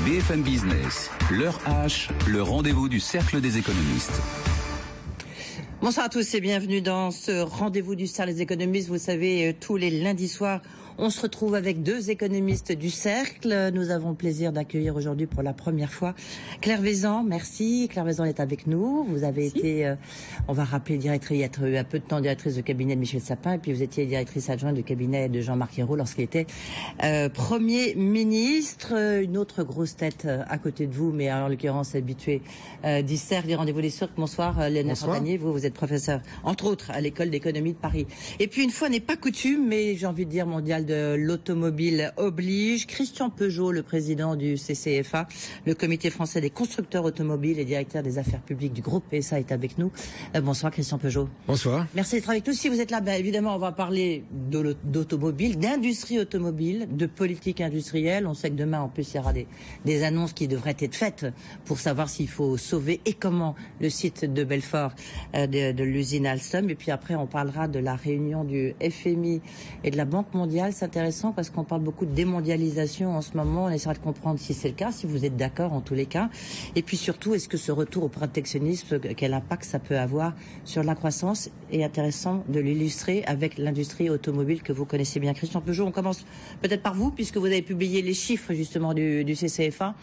BFM Business, l'heure H, le rendez-vous du Cercle des économistes. Bonsoir à tous et bienvenue dans ce rendez-vous du Cercle des économistes. Vous savez, tous les lundis soirs, on se retrouve avec deux économistes du Cercle. Nous avons le plaisir d'accueillir aujourd'hui pour la première fois Claire Vaizan. Merci. Claire Vaizan est avec nous. Vous avez été, on va rappeler, directrice, il y a peu de temps, directrice de cabinet de Michel Sapin. Et puis vous étiez directrice adjointe du cabinet de Jean-Marc Ayrault lorsqu'il était Premier ministre. Une autre grosse tête à côté de vous, mais en l'occurrence habituée du Cercle des rendez-vous des Cercles. Bonsoir, Léna Fontanier. Vous êtes professeur, entre autres, à l'école d'économie de Paris. Et puis une fois n'est pas coutume, mais j'ai envie de dire mondial de l'automobile oblige, Christian Peugeot, le président du CCFA, le comité français des constructeurs automobiles et directeur des affaires publiques du groupe PSA est avec nous. Bonsoir Christian Peugeot. Bonsoir. Merci d'être avec nous. Si vous êtes là, évidemment on va parler d'automobile, d'industrie automobile, de politique industrielle. On sait que demain en plus il y aura des annonces qui devraient être faites pour savoir s'il faut sauver et comment le site de Belfort de l'usine Alstom. Et puis après on parlera de la réunion du FMI et de la Banque mondiale. C'est intéressant parce qu'on parle beaucoup de démondialisation en ce moment. On essaiera de comprendre si c'est le cas, si vous êtes d'accord en tous les cas. Et puis surtout, est-ce que ce retour au protectionnisme, quel impact ça peut avoir sur la croissance? Et intéressant de l'illustrer avec l'industrie automobile que vous connaissez bien. Christian Peugeot, on commence peut-être par vous, puisque vous avez publié les chiffres justement du CCFA.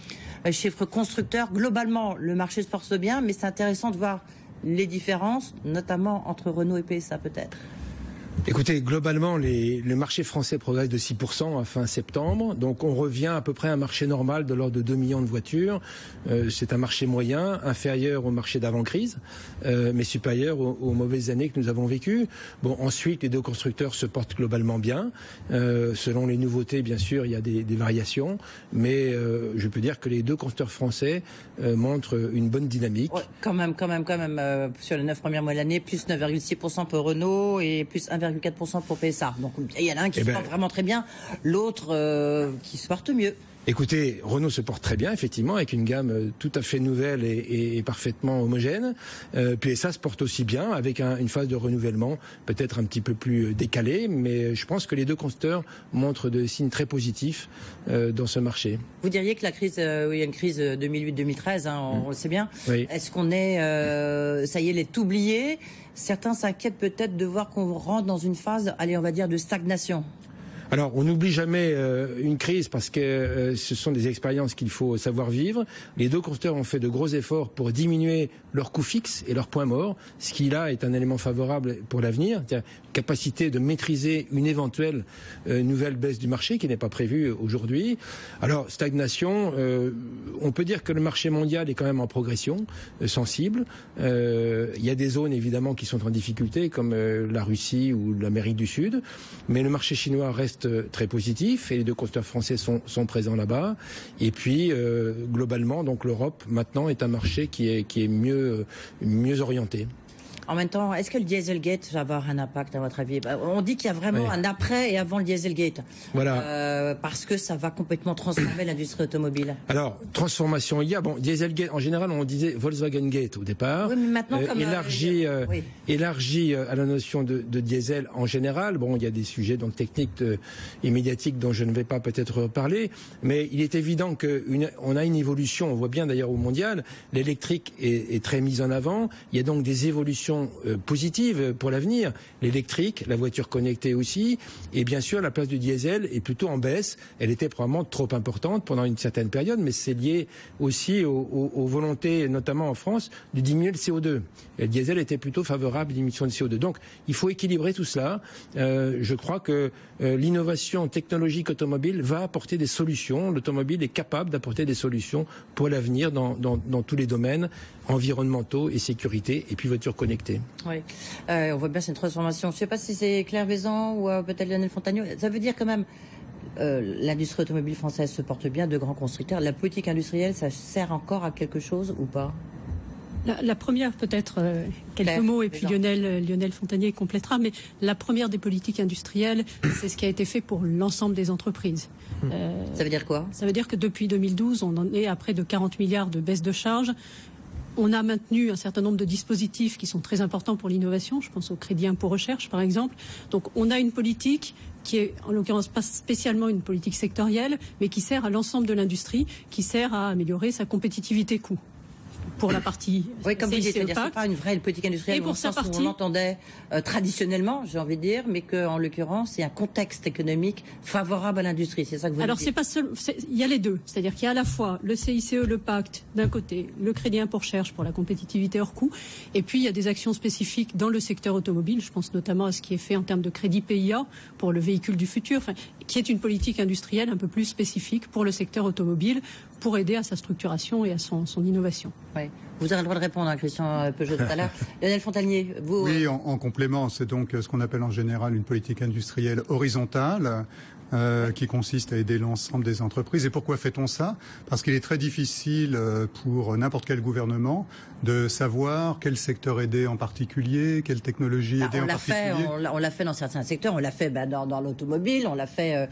Chiffres constructeurs. Globalement, le marché se porte bien, mais c'est intéressant de voir les différences, notamment entre Renault et PSA peut-être. Écoutez, globalement, le marché français progresse de 6% à fin septembre. Donc on revient à peu près à un marché normal de l'ordre de 2 millions de voitures. C'est un marché moyen, inférieur au marché d'avant-crise, mais supérieur aux mauvaises années que nous avons vécues. Bon, ensuite, les deux constructeurs se portent globalement bien. Selon les nouveautés, bien sûr, il y a des variations. Mais je peux dire que les deux constructeurs français montrent une bonne dynamique. Ouais, quand même, sur les 9 premiers mois de l'année, plus 9,6% pour Renault et plus 1,4% pour PSA. Donc il y en a un qui se porte vraiment très bien, l'autre qui se porte mieux. Écoutez, Renault se porte très bien, effectivement, avec une gamme tout à fait nouvelle et parfaitement homogène. PSA se porte aussi bien, avec une phase de renouvellement peut-être un petit peu plus décalée, mais je pense que les deux constructeurs montrent des signes très positifs dans ce marché. Vous diriez que la crise, il y a une crise 2008-2013, on le sait bien. Oui. Est-ce qu'on est, ça y est, est oublié? Certains s'inquiètent peut-être de voir qu'on rentre dans une phase, allez, on va dire, de stagnation. Alors, on n'oublie jamais une crise parce que ce sont des expériences qu'il faut savoir vivre. Les deux constructeurs ont fait de gros efforts pour diminuer leurs coûts fixes et leurs points morts, ce qui là est un élément favorable pour l'avenir, c'est-à-dire capacité de maîtriser une éventuelle nouvelle baisse du marché qui n'est pas prévue aujourd'hui. Alors, stagnation, on peut dire que le marché mondial est quand même en progression sensible. Il y a des zones évidemment qui sont en difficulté comme la Russie ou l'Amérique du Sud, mais le marché chinois reste très positif et les deux constructeurs français sont présents là-bas. Et puis globalement, donc l'Europe maintenant est un marché qui est mieux orienté. En même temps, est-ce que le Dieselgate va avoir un impact à votre avis? On dit qu'il y a vraiment un après et avant le Dieselgate. Voilà. Parce que ça va complètement transformer l'industrie automobile. Alors, transformation il y a. Bon, Dieselgate, en général, on disait Volkswagen Gate au départ. Oui, mais maintenant, comme élargi à la notion de diesel en général. Bon, il y a des sujets donc techniques et médiatiques dont je ne vais pas peut-être reparler. Mais il est évident qu'on a une évolution. On voit bien d'ailleurs au mondial. L'électrique est très mise en avant. Il y a donc des évolutions positive pour l'avenir. L'électrique, la voiture connectée aussi, et bien sûr la place du diesel est plutôt en baisse. Elle était probablement trop importante pendant une certaine période, mais c'est lié aussi aux volontés, notamment en France, de diminuer le CO2. Et le diesel était plutôt favorable à l'émission de CO2. Donc il faut équilibrer tout cela. Je crois que l'innovation technologique automobile va apporter des solutions. L'automobile est capable d'apporter des solutions pour l'avenir dans tous les domaines environnementaux et sécurité, et puis voitures connectées. Oui, on voit bien c'est une transformation. Je ne sais pas si c'est Claire Vaizan ou peut-être Lionel Fontanier. Ça veut dire quand même l'industrie automobile française se porte bien, de grands constructeurs. La politique industrielle, ça sert encore à quelque chose ou pas? La première, peut-être, quelques mots, et puis Lionel Fontanier complétera, mais la première des politiques industrielles, c'est ce qui a été fait pour l'ensemble des entreprises. Ça veut dire quoi? Ça veut dire que depuis 2012, on en est à près de 40 milliards de baisse de charges. On a maintenu un certain nombre de dispositifs qui sont très importants pour l'innovation. Je pense au crédit impôt recherche, par exemple. Donc, on a une politique qui est, en l'occurrence, pas spécialement une politique sectorielle, mais qui sert à l'ensemble de l'industrie, qui sert à améliorer sa compétitivité coût. Pour la partie oui, comme vous dites, c'est pas une vraie politique industrielle au sens où on l'entendait traditionnellement, j'ai envie de dire, mais qu'en l'occurrence, c'est un contexte économique favorable à l'industrie. C'est ça que vous Alors, dites. c'est pas seul, il y a les deux. C'est-à-dire qu'il y a à la fois le CICE, le pacte, d'un côté, le crédit impôt recherche pour la compétitivité hors coût, et puis il y a des actions spécifiques dans le secteur automobile. Je pense notamment à ce qui est fait en termes de crédit PIA pour le véhicule du futur, enfin, qui est une politique industrielle un peu plus spécifique pour le secteur automobile, pour aider à sa structuration et à son innovation. Oui. Vous avez le droit de répondre à Christian Peugeot tout à l'heure. Lionel Fontanier, vous... Oui, en complément, c'est donc ce qu'on appelle en général une politique industrielle horizontale, qui consiste à aider l'ensemble des entreprises. Et pourquoi fait-on ça? Parce qu'il est très difficile pour n'importe quel gouvernement de savoir quel secteur aider en particulier, quelle technologie aider en particulier. On l'a fait dans certains secteurs, on l'a fait dans l'automobile, on l'a fait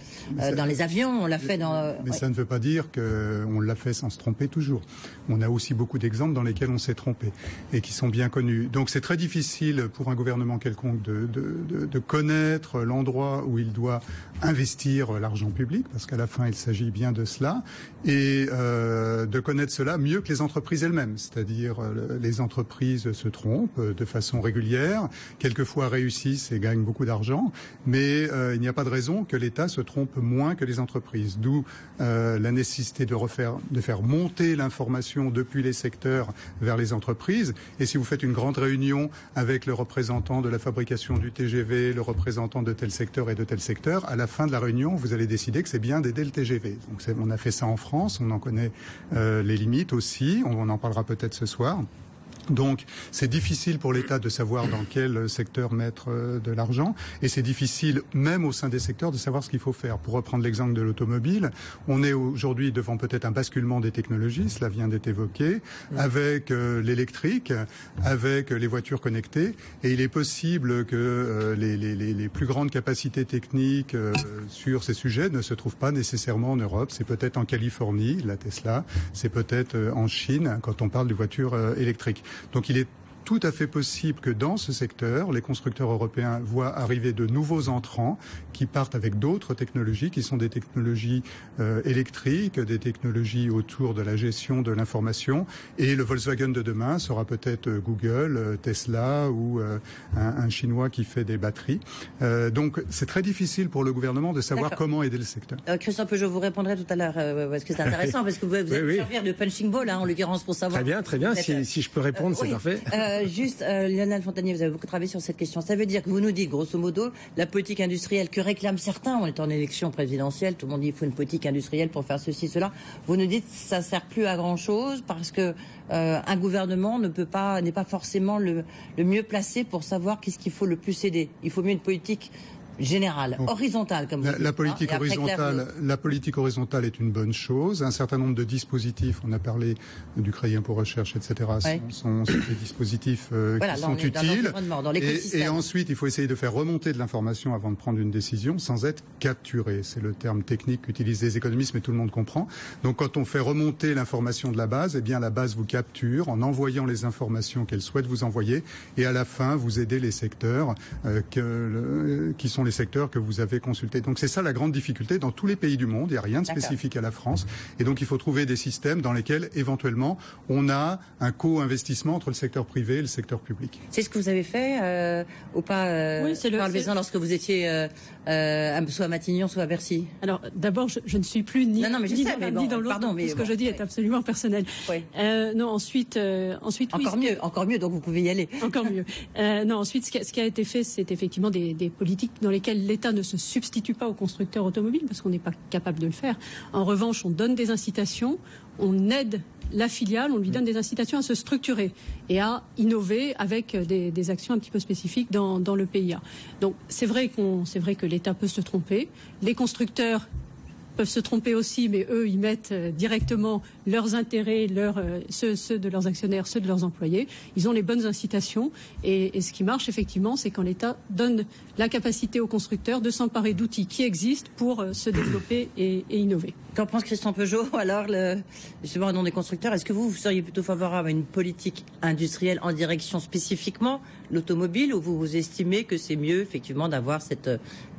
dans les avions, on l'a fait dans... Mais ça ne veut pas dire qu'on l'a fait sans se tromper toujours. On a aussi beaucoup d'exemples dans lesquels on s'est trompé et qui sont bien connus. Donc c'est très difficile pour un gouvernement quelconque de connaître l'endroit où il doit investir l'argent public, parce qu'à la fin il s'agit bien de cela, et de connaître cela mieux que les entreprises elles-mêmes. C'est-à-dire les entreprises se trompent de façon régulière, quelquefois réussissent et gagnent beaucoup d'argent, mais il n'y a pas de raison que l'État se trompe moins que les entreprises. D'où la nécessité de faire monter l'information depuis les secteurs vers les entreprises. Et si vous faites une grande réunion avec le représentant de la fabrication du TGV, le représentant de tel secteur et de tel secteur, à la fin de la réunion, vous allez décider que c'est bien d'aider le TGV. Donc on a fait ça en France, on en connaît les limites aussi, on en parlera peut-être ce soir. Donc c'est difficile pour l'État de savoir dans quel secteur mettre de l'argent, et c'est difficile même au sein des secteurs de savoir ce qu'il faut faire. Pour reprendre l'exemple de l'automobile, on est aujourd'hui devant peut-être un basculement des technologies, cela vient d'être évoqué, avec l'électrique, avec les voitures connectées, et il est possible que les plus grandes capacités techniques sur ces sujets ne se trouvent pas nécessairement en Europe. C'est peut-être en Californie, la Tesla, c'est peut-être en Chine quand on parle de voitures électriques. Donc il est tout à fait possible que dans ce secteur, les constructeurs européens voient arriver de nouveaux entrants qui partent avec d'autres technologies, qui sont des technologies électriques, des technologies autour de la gestion de l'information. Et le Volkswagen de demain sera peut-être Google, Tesla ou un Chinois qui fait des batteries. Donc c'est très difficile pour le gouvernement de savoir comment aider le secteur. Christian Peugeot, vous répondrai tout à l'heure, parce que c'est intéressant, parce que vous allez servir de punching ball, en l'occurrence, pour savoir... Très bien. Si je peux répondre, c'est parfait. Juste, Lionel Fontanier, vous avez beaucoup travaillé sur cette question. Ça veut dire que vous nous dites, grosso modo, la politique industrielle que réclament certains, on est en élection présidentielle, tout le monde dit qu'il faut une politique industrielle pour faire ceci, cela. Vous nous dites que ça sert plus à grand chose parce que un gouvernement n'est pas forcément le mieux placé pour savoir qu'est-ce qu'il faut le plus aider. Il faut mieux une politique générale, horizontale, comme vous dites. La politique horizontale est une bonne chose. Un certain nombre de dispositifs, on a parlé du crédit impôt recherche, etc., sont des dispositifs qui sont utiles. Dans l'écosystème. Et ensuite, il faut essayer de faire remonter de l'information avant de prendre une décision sans être capturé. C'est le terme technique qu'utilisent les économistes, mais tout le monde comprend. Donc quand on fait remonter l'information de la base, eh bien la base vous capture en envoyant les informations qu'elle souhaite vous envoyer, et à la fin, vous aidez les secteurs qui sont les secteurs que vous avez consultés. Donc c'est ça la grande difficulté dans tous les pays du monde. Il n'y a rien de spécifique à la France. Et donc il faut trouver des systèmes dans lesquels éventuellement on a un co-investissement entre le secteur privé et le secteur public. C'est ce que vous avez fait ou pas Oui, parlez-en lorsque vous étiez soit à Matignon, soit à Bercy. Alors d'abord, je ne suis plus ni dans l'un ni dans l'autre. Tout ce que je dis est absolument personnel. Oui. Non, ensuite encore mieux. Donc vous pouvez y aller. Encore mieux. Non, ensuite, ce qui a été fait, c'est effectivement des politiques dans lesquelles l'État ne se substitue pas aux constructeurs automobiles, parce qu'on n'est pas capable de le faire. En revanche, on donne des incitations, on aide la filiale, on lui donne des incitations à se structurer et à innover avec des actions un petit peu spécifiques dans le PIA. Donc c'est vrai que l'État peut se tromper. Les constructeurs peuvent se tromper aussi, mais eux, ils mettent directement leurs intérêts, ceux de leurs actionnaires, ceux de leurs employés. Ils ont les bonnes incitations. Et ce qui marche, effectivement, c'est quand l'État donne la capacité aux constructeurs de s'emparer d'outils qui existent pour se développer et innover. Qu'en pense Christian Peugeot, alors, justement, au nom des constructeurs, est-ce que vous seriez plutôt favorable à une politique industrielle en direction spécifiquement l'automobile, ou vous estimez que c'est mieux, effectivement, d'avoir cette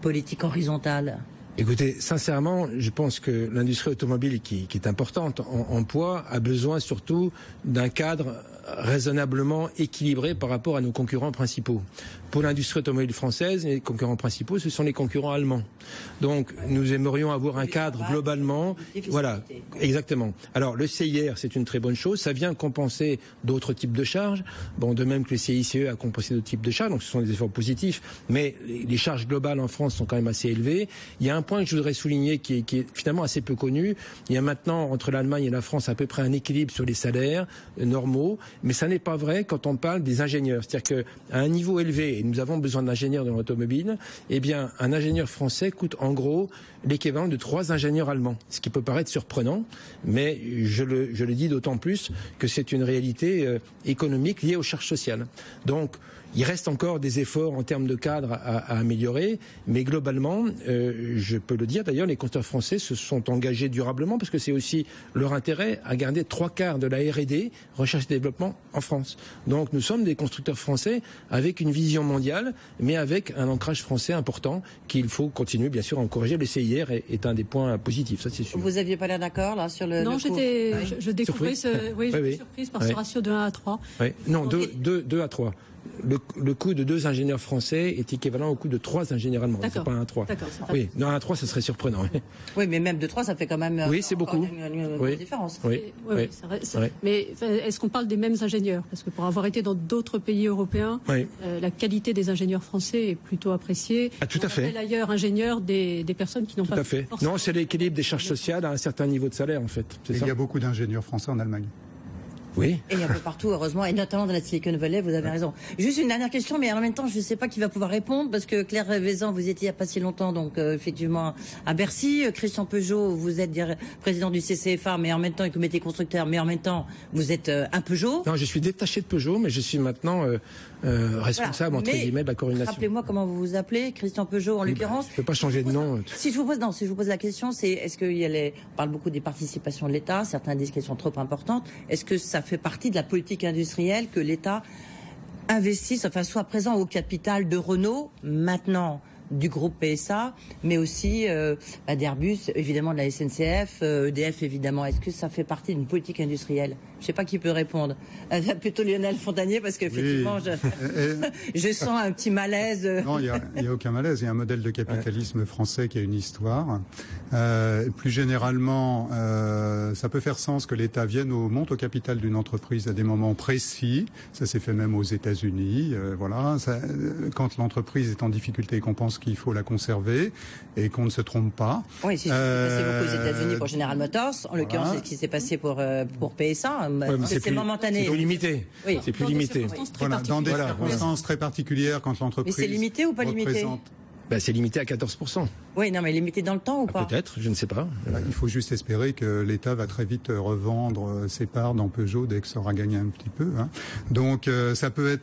politique horizontale ? Écoutez, sincèrement, je pense que l'industrie automobile, qui est importante en poids, a besoin surtout d'un cadre raisonnablement équilibré par rapport à nos concurrents principaux. Pour l'industrie automobile française, les concurrents principaux, ce sont les concurrents allemands. Donc, nous aimerions avoir un cadre globalement. Voilà, exactement. Alors, le CIR, c'est une très bonne chose. Ça vient compenser d'autres types de charges. Bon, de même que le CICE a compensé d'autres types de charges. Donc, ce sont des efforts positifs. Mais les charges globales en France sont quand même assez élevées. Il y a un point que je voudrais souligner qui est finalement assez peu connu. Il y a maintenant, entre l'Allemagne et la France, à peu près un équilibre sur les salaires normaux. Mais ça n'est pas vrai quand on parle des ingénieurs. C'est-à-dire qu'à un niveau élevé, et nous avons besoin d'ingénieurs dans l'automobile, eh bien, un ingénieur français coûte en gros l'équivalent de 3 ingénieurs allemands. Ce qui peut paraître surprenant, mais je le dis d'autant plus que c'est une réalité économique liée aux charges sociales. Donc, il reste encore des efforts en termes de cadre à améliorer, mais globalement, je peux le dire d'ailleurs, les constructeurs français se sont engagés durablement, parce que c'est aussi leur intérêt à garder 3/4 de la R&D, recherche et développement, en France. Donc nous sommes des constructeurs français avec une vision mondiale, mais avec un ancrage français important qu'il faut continuer bien sûr à encourager. Le CIR est un des points positifs, ça c'est sûr. Vous aviez pas l'air d'accord là sur le... Non, je découvrais j'étais surprise par ce ratio de 1 à 3. Oui. Non, 2 à 3. Le coût de 2 ingénieurs français est équivalent au coût de 3 ingénieurs allemands. C'est pas 1 à 3. Oui, 1 à 3, ça serait surprenant. Oui, mais même de 3, ça fait quand même c'est beaucoup. Une différence. Oui, c'est vrai. Mais est-ce qu'on parle des mêmes ingénieurs? Parce que pour avoir été dans d'autres pays européens, la qualité des ingénieurs français est plutôt appréciée. Ah, tout à fait. D'ailleurs, ingénieurs des personnes qui n'ont pas... Tout à fait. Non, c'est l'équilibre des charges sociales à un certain niveau de salaire, en fait. Il y a beaucoup d'ingénieurs français en Allemagne. Oui. Et un peu partout, heureusement, et notamment dans la Silicon Valley, vous avez raison. Juste une dernière question, mais en même temps, je ne sais pas qui va pouvoir répondre, parce que Claire Vézan, vous étiez il n'y a pas si longtemps, donc effectivement, à Bercy. Christian Peugeot, vous êtes président du CCFA, mais en même temps, et comité constructeur, mais en même temps, vous êtes un Peugeot. Non, je suis détaché de Peugeot, mais je suis maintenant responsable, entre guillemets, de la coordination. Rappelez-moi comment vous vous appelez, Christian Peugeot, en l'occurrence. Je ne peux pas changer de nom. Si je vous pose la question, c'est est-ce on parle beaucoup des participations de l'État, certains disent qu'elles sont trop importantes. Est-ce que ça fait partie de la politique industrielle que l'État investisse, enfin soit présent au capital de Renault, maintenant du groupe PSA, mais aussi d'Airbus, évidemment de la SNCF, EDF évidemment. Est-ce que ça fait partie d'une politique industrielle? Je ne sais pas qui peut répondre. Plutôt Lionel Fontanier, parce qu'effectivement, je sens un petit malaise. Non, il n'y a aucun malaise. Il y a un modèle de capitalisme français qui a une histoire. Plus généralement, ça peut faire sens que l'État monte au capital d'une entreprise à des moments précis. Ça s'est fait même aux États-Unis. Quand l'entreprise est en difficulté et qu'on pense qu'il faut la conserver et qu'on ne se trompe pas. Oui, c'est ce qui s'est passé beaucoup aux États-Unis pour General Motors. En l'occurrence, c'est ce qui s'est passé pour PSA. C'est momentané. C'est plus limité. Oui. C'est plus limité. Dans des circonstances très particulières, quand l'entreprise. Mais c'est limité ou pas limité? C'est limité à 14%. Oui, non, mais limité dans le temps ou pas? Peut-être, je ne sais pas. Il faut juste espérer que l'État va très vite revendre ses parts dans Peugeot dès que ça aura gagné un petit peu. Donc ça peut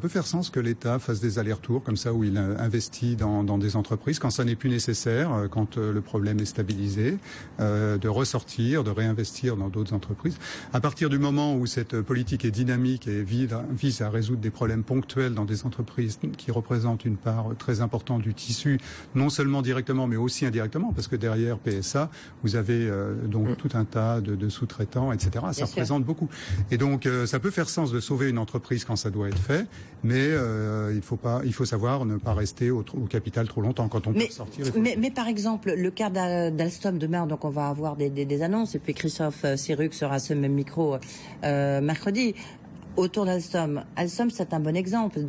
faire sens que l'État fasse des allers-retours comme ça où il investit dans des entreprises quand ça n'est plus nécessaire, quand le problème est stabilisé, de ressortir, de réinvestir dans d'autres entreprises. À partir du moment où cette politique est dynamique et vise à résoudre des problèmes ponctuels dans des entreprises qui représentent une part très importante du tissu, non seulement directement mais aussi indirectement, parce que derrière PSA, vous avez donc tout un tas de sous-traitants, etc. Ça représente beaucoup. Et donc ça peut faire sens de sauver une entreprise quand ça doit être fait, mais il faut savoir ne pas rester au capital trop longtemps quand on peut sortir. Mais par exemple, le cas d'Alstom demain, donc on va avoir des annonces, et puis Christophe Sirugue sera à ce même micro mercredi. Autour d'Alstom. Alstom, c'est un bon exemple.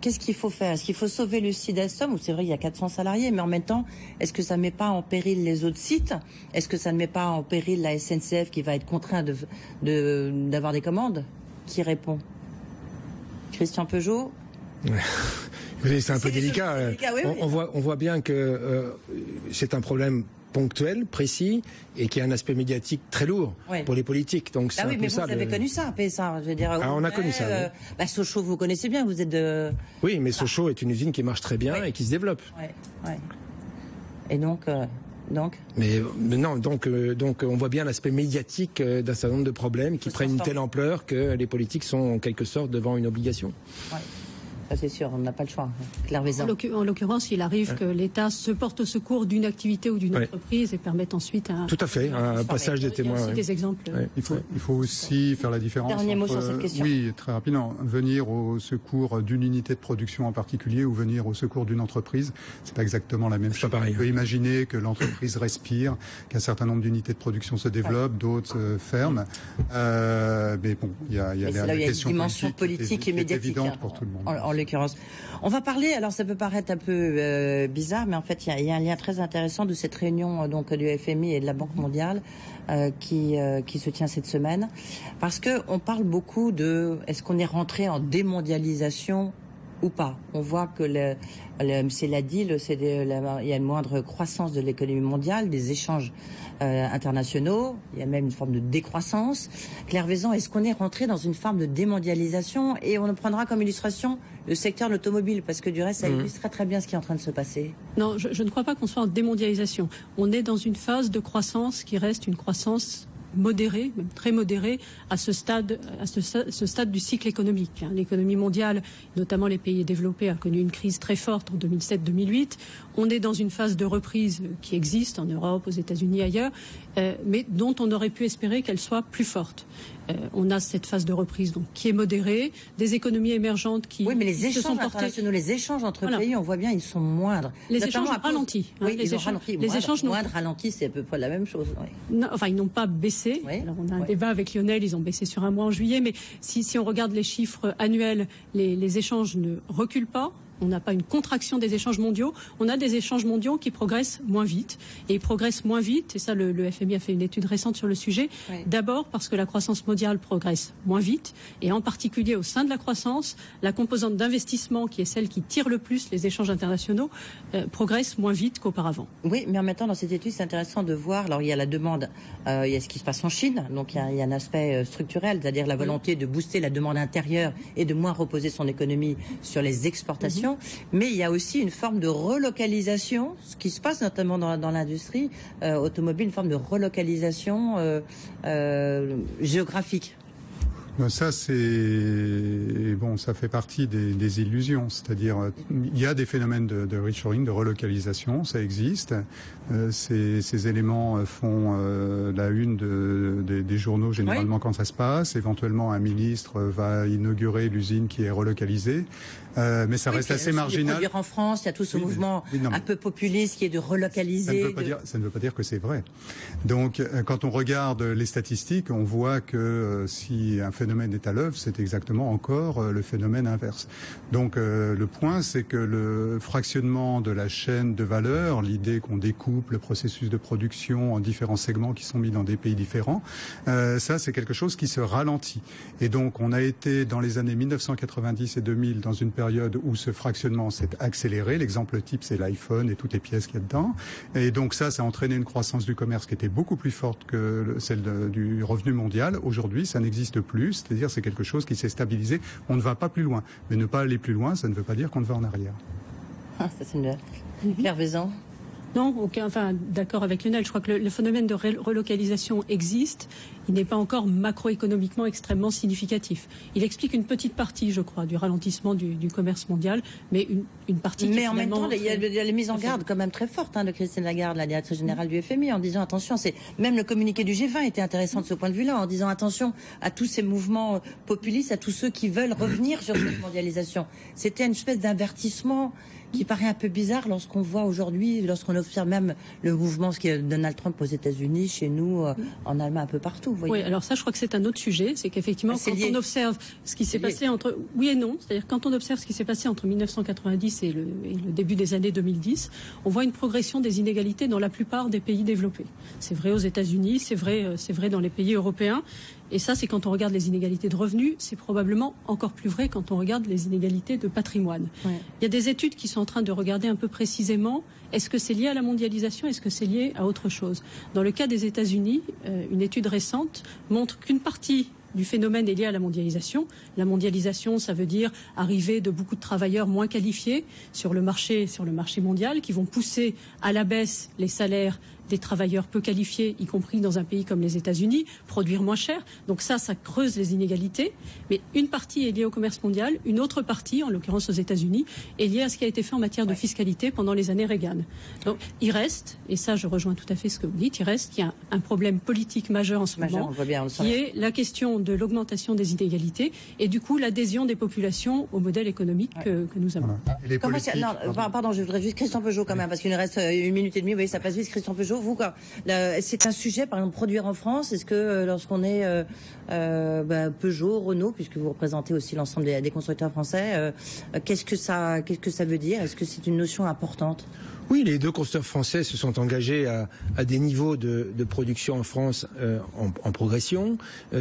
Qu'est-ce qu'il faut faire? Est-ce qu'il faut sauver le site d'Alstom, où c'est vrai il y a 400 salariés, mais en même temps, est-ce que ça ne met pas en péril les autres sites? Est-ce que ça ne met pas en péril la SNCF qui va être contrainte d'avoir des commandes? Qui répond? Christian Peugeot? C'est un peu délicat. Oui, On voit bien que c'est un problème ponctuel, précis, et qui a un aspect médiatique très lourd pour les politiques. Donc c'est mais ça, vous avez connu ça, PSA. Je veux dire, on a connu ça. Oui. Sochaux, vous connaissez bien, vous êtes de... Oui, mais Sochaux est une usine qui marche très bien et qui se développe. Et donc... Mais non, donc on voit bien l'aspect médiatique d'un certain nombre de problèmes qui prennent une telle ampleur que les politiques sont en quelque sorte devant une obligation. Ouais. Ça, c'est sûr, on n'a pas le choix. Claire Vézin. En l'occurrence, il arrive que l'État se porte au secours d'une activité ou d'une entreprise et permette ensuite Tout à fait, un passage de témoin. Il y a aussi des exemples. Il faut aussi faire la différence. Dernier mot sur cette question. Oui, très rapidement. Venir au secours d'une unité de production en particulier ou venir au secours d'une entreprise, c'est pas exactement la même chose. Pareil, on peut imaginer que l'entreprise respire, qu'un certain nombre d'unités de production se développent, d'autres se ferment. Mais bon, il y a la question dimension politique et médiatique évidente pour tout le monde. En l'occurrence. On va parler, alors ça peut paraître un peu bizarre, mais en fait il y a un lien très intéressant de cette réunion donc du FMI et de la Banque mondiale qui se tient cette semaine, parce que on parle beaucoup de est-ce qu'on est rentré en démondialisation ou pas. On voit que c'est la deal, il y a une moindre croissance de l'économie mondiale, des échanges internationaux, il y a même une forme de décroissance. Claire Vézan, est-ce qu'on est rentré dans une forme de démondialisation? Et on prendra comme illustration le secteur de l'automobile, parce que du reste, ça illustre très bien ce qui est en train de se passer. Non, je ne crois pas qu'on soit en démondialisation. On est dans une phase de croissance qui reste une croissance modérée, même très modérée, à ce stade du cycle économique. L'économie mondiale, notamment les pays développés, a connu une crise très forte en 2007-2008. On est dans une phase de reprise qui existe en Europe, aux États-Unis, ailleurs, mais dont on aurait pu espérer qu'elle soit plus forte. On a cette phase de reprise donc qui est modérée, des économies émergentes qui mais les se sont échanges portées. Internationaux, les échanges entre pays, on voit bien, ils sont moindres. Les échanges ont ralenti. Les échanges moindres ralentis, c'est à peu près la même chose. Non, enfin, ils n'ont pas baissé. Alors, on a un débat avec Lionel, ils ont baissé sur un mois en juillet, mais si on regarde les chiffres annuels, les échanges ne reculent pas. On n'a pas une contraction des échanges mondiaux. On a des échanges mondiaux qui progressent moins vite. Et ils progressent moins vite, et ça le FMI a fait une étude récente sur le sujet, d'abord parce que la croissance mondiale progresse moins vite, et en particulier au sein de la croissance, la composante d'investissement, qui est celle qui tire le plus les échanges internationaux, progresse moins vite qu'auparavant. Oui, mais en même temps, dans cette étude, c'est intéressant de voir, alors il y a la demande, il y a ce qui se passe en Chine, donc il y a un aspect structurel, c'est-à-dire la volonté de booster la demande intérieure et de moins reposer son économie sur les exportations. Mais il y a aussi une forme de relocalisation, ce qui se passe notamment dans l'industrie automobile, une forme de relocalisation géographique. Ça, ça fait partie des illusions. C'est-à-dire, il y a des phénomènes de reshoring, de relocalisation, ça existe. Ces éléments font la une des journaux généralement quand ça se passe. Éventuellement, un ministre va inaugurer l'usine qui est relocalisée. Mais ça reste assez marginal. En France, il y a tout ce mouvement un peu populiste qui est de relocaliser. Ça ne veut pas dire que c'est vrai. Donc, quand on regarde les statistiques, on voit que si un phénomène est à l'œuvre, c'est exactement encore le phénomène inverse. Donc, le point, c'est que le fractionnement de la chaîne de valeur, l'idée qu'on découpe le processus de production en différents segments qui sont mis dans des pays différents, ça, c'est quelque chose qui se ralentit. Et donc, on a été dans les années 1990 et 2000 dans une période où ce fractionnement s'est accéléré. L'exemple type, c'est l'iPhone et toutes les pièces qu'il y a dedans. Et donc ça a entraîné une croissance du commerce qui était beaucoup plus forte que celle du revenu mondial. Aujourd'hui, ça n'existe plus. C'est-à-dire, c'est quelque chose qui s'est stabilisé. On ne va pas plus loin. Mais ne pas aller plus loin, ça ne veut pas dire qu'on va en arrière. Ça, c'est une Claire Vézan. Non, d'accord avec Lionel. Je crois que le phénomène de relocalisation existe. Il n'est pas encore macroéconomiquement extrêmement significatif. Il explique une petite partie, je crois, du ralentissement du commerce mondial, mais une partie qui Mais en même temps, il y a les mises en garde quand même très fortes de Christine Lagarde, la directrice générale du FMI, en disant attention, même le communiqué du G20 était intéressant de ce point de vue-là, en disant attention à tous ces mouvements populistes, à tous ceux qui veulent revenir sur cette mondialisation. C'était une espèce d'avertissement qui paraît un peu bizarre lorsqu'on voit aujourd'hui, lorsqu'on observe même le mouvement ce qui est Donald Trump aux États-Unis, chez nous, en Allemagne, un peu partout. Oui, alors ça, je crois que c'est un autre sujet. C'est qu'effectivement, quand on observe ce qui s'est passé entre... Oui et non. C'est-à-dire, quand on observe ce qui s'est passé entre 1990 et le début des années 2010, on voit une progression des inégalités dans la plupart des pays développés. C'est vrai aux États-Unis, c'est vrai dans les pays européens. Et ça, c'est quand on regarde les inégalités de revenus, c'est probablement encore plus vrai quand on regarde les inégalités de patrimoine. Ouais. Il y a des études qui sont en train de regarder un peu précisément, est-ce que c'est lié à la mondialisation, est-ce que c'est lié à autre chose? Dans le cas des États-Unis, une étude récente montre qu'une partie du phénomène est lié à la mondialisation. La mondialisation, ça veut dire arrivée de beaucoup de travailleurs moins qualifiés sur le marché mondial, qui vont pousser à la baisse les salaires des travailleurs peu qualifiés, y compris dans un pays comme les États-Unis, produire moins cher. Donc ça creuse les inégalités. Mais une partie est liée au commerce mondial, une autre partie, en l'occurrence aux États-Unis, est liée à ce qui a été fait en matière de fiscalité pendant les années Reagan. Donc il reste, et ça je rejoins tout à fait ce que vous dites, qu'il y a un problème politique majeur en ce moment, qui est la question de l'augmentation des inégalités et du coup l'adhésion des populations au modèle économique que nous avons. Pardon, je voudrais juste Christian Peugeot quand même, parce qu'il nous reste 1 minute et demie, vous voyez, ça passe vite. Christian Peugeot, vous, c'est un sujet, par exemple, produire en France. Est-ce que lorsqu'on est Peugeot, Renault, puisque vous représentez aussi l'ensemble des constructeurs français, qu'est-ce que ça veut dire? Est-ce que c'est une notion importante? Oui, les deux constructeurs français se sont engagés à des niveaux de production en France en progression.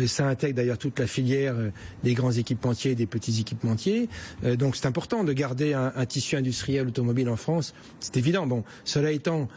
Ça intègre d'ailleurs toute la filière des grands équipementiers et des petits équipementiers. Donc c'est important de garder un tissu industriel automobile en France. C'est évident. Bon, cela étant,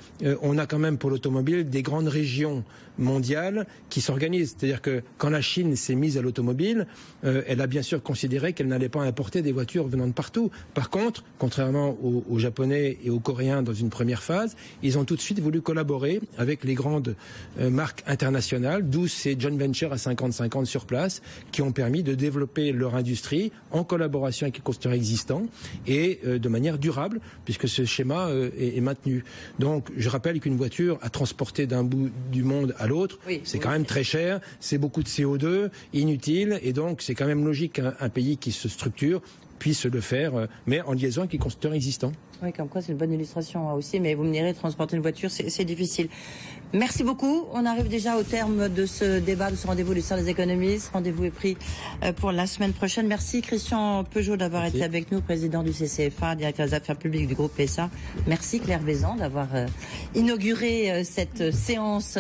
on a quand même pour l'automobile des grandes régions mondiales qui s'organisent. C'est-à-dire que quand la Chine s'est mise à l'automobile, elle a bien sûr considéré qu'elle n'allait pas importer des voitures venant de partout. Par contre, contrairement aux Japonais et aux Coréens dans une première phase, ils ont tout de suite voulu collaborer avec les grandes marques internationales, d'où ces joint ventures à 50-50 sur place, qui ont permis de développer leur industrie en collaboration avec les constructeurs existants et de manière durable, puisque ce schéma est maintenu. Donc, je rappelle qu'une voiture à transporter d'un bout du monde à l'autre, c'est quand même très cher, c'est beaucoup de CO2, inutile, et donc c'est quand même logique qu'un pays qui se structure puisse le faire, mais en liaison avec les constructeurs existants. Oui, comme quoi c'est une bonne illustration aussi, mais vous me direz, transporter une voiture, c'est difficile. Merci beaucoup. On arrive déjà au terme de ce débat, de ce rendez-vous du Cercle des économistes. Rendez-vous est pris pour la semaine prochaine. Merci Christian Peugeot d'avoir été avec nous, président du CCFA, directeur des affaires publiques du groupe PSA. Merci Claire Vézan d'avoir inauguré cette séance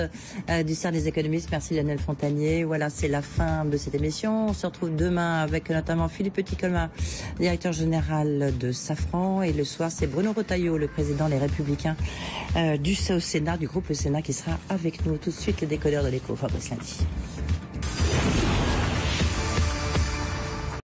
du Cercle des économistes. Merci Lionel Fontanier. Voilà, c'est la fin de cette émission. On se retrouve demain avec notamment Philippe Petit-Colmar, directeur général de Safran, et le soir c'est Bruno Retailleau, le président Les Républicains du Sénat, du groupe Le Sénat, qui sera avec nous. Tout de suite, les décodeurs de l'écho, Fabrice Lundi.